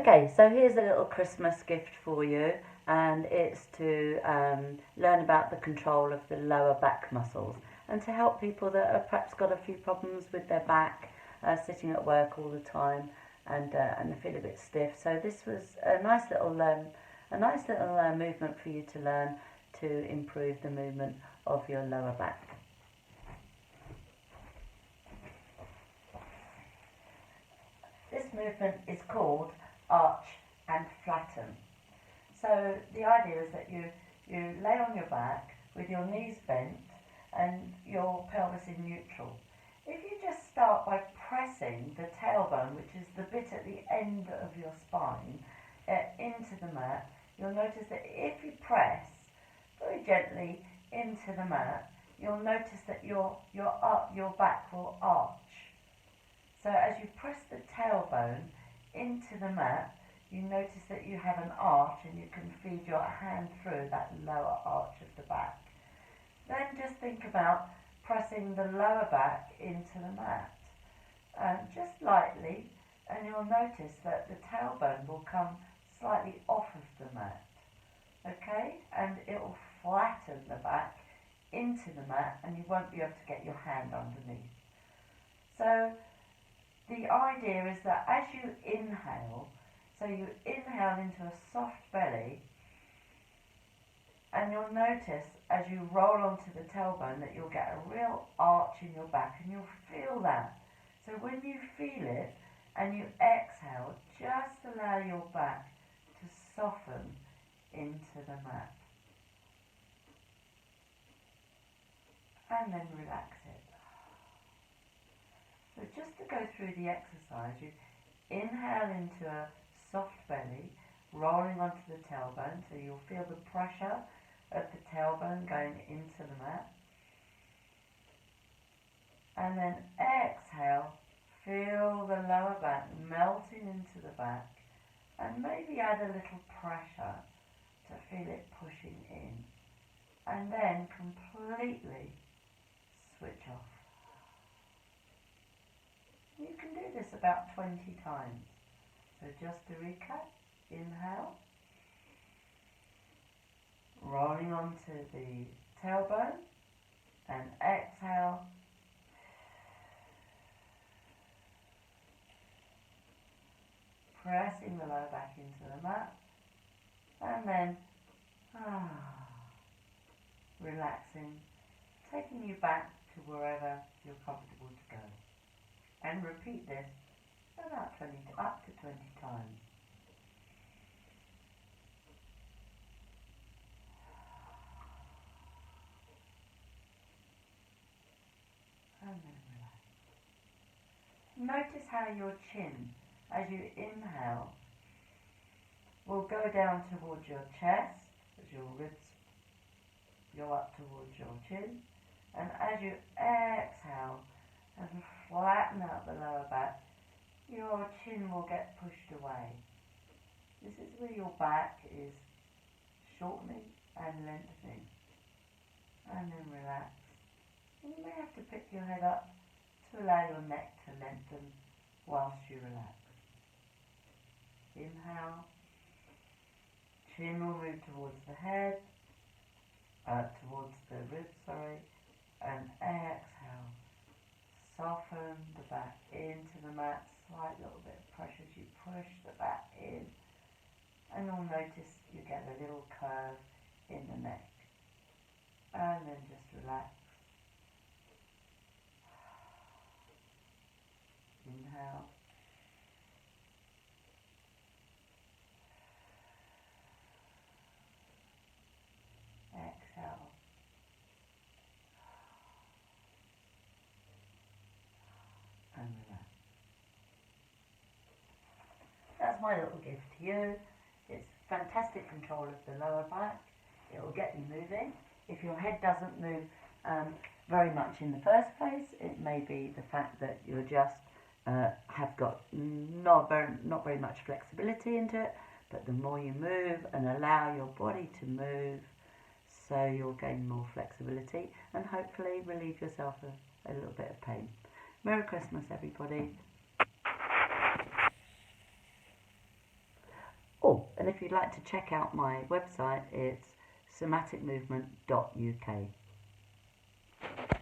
Okay, so here's a little Christmas gift for you, and it's to learn about the control of the lower back muscles and to help people that have perhaps got a few problems with their back, sitting at work all the time and they feel a bit stiff. So this was a nice little movement for you to learn to improve the movement of your lower back. This movement is called arch and flatten. So the idea is that you lay on your back with your knees bent and your pelvis in neutral. If you just start by pressing the tailbone, which is the bit at the end of your spine, into the mat, you'll notice that if you press very gently into the mat, you'll notice that your back will arch. So as you press the tailbone into the mat, you notice that you have an arch and you can feed your hand through that lower arch of the back. Then just think about pressing the lower back into the mat, just lightly, and you'll notice that the tailbone will come slightly off of the mat, okay? And it will flatten the back into the mat and you won't be able to get your hand underneath. So the idea is that as you inhale, so you inhale into a soft belly, and you'll notice as you roll onto the tailbone that you'll get a real arch in your back, and you'll feel that. So when you feel it and you exhale, just allow your back to soften into the mat. And then relax it. So just to go through the exercise, you inhale into a soft belly, rolling onto the tailbone, so you'll feel the pressure of the tailbone going into the mat. And then exhale, feel the lower back melting into the back, and maybe add a little pressure to feel it pushing in. And then completely switch off. You can do this about 20 times. So just to recap, inhale, rolling onto the tailbone, and exhale, pressing the lower back into the mat, and then relaxing, taking you back to wherever you're comfortable to go. And repeat this about up to 20 times. And then relax. Notice how your chin, as you inhale, will go down towards your chest, as your ribs go up towards your chin. And as you exhale and flatten out the lower back, your chin will get pushed away. This is where your back is shortening and lengthening. And then relax. And you may have to pick your head up to allow your neck to lengthen whilst you relax. Inhale. Chin will move towards the head, towards the ribs, and exhale. Soften the back into the mat, slight little bit of pressure as you push the back in, and you'll notice you get a little curve in the neck. And then just relax. Inhale. Exhale. And relax. That's my little gift to you. It's fantastic control of the lower back. It will get you moving. If your head doesn't move very much in the first place, it may be the fact that you're just have got not very much flexibility into it, but the more you move and allow your body to move, so you'll gain more flexibility and hopefully relieve yourself of a little bit of pain. Merry Christmas, everybody. if you'd like to check out my website, it's somaticmovement.uk.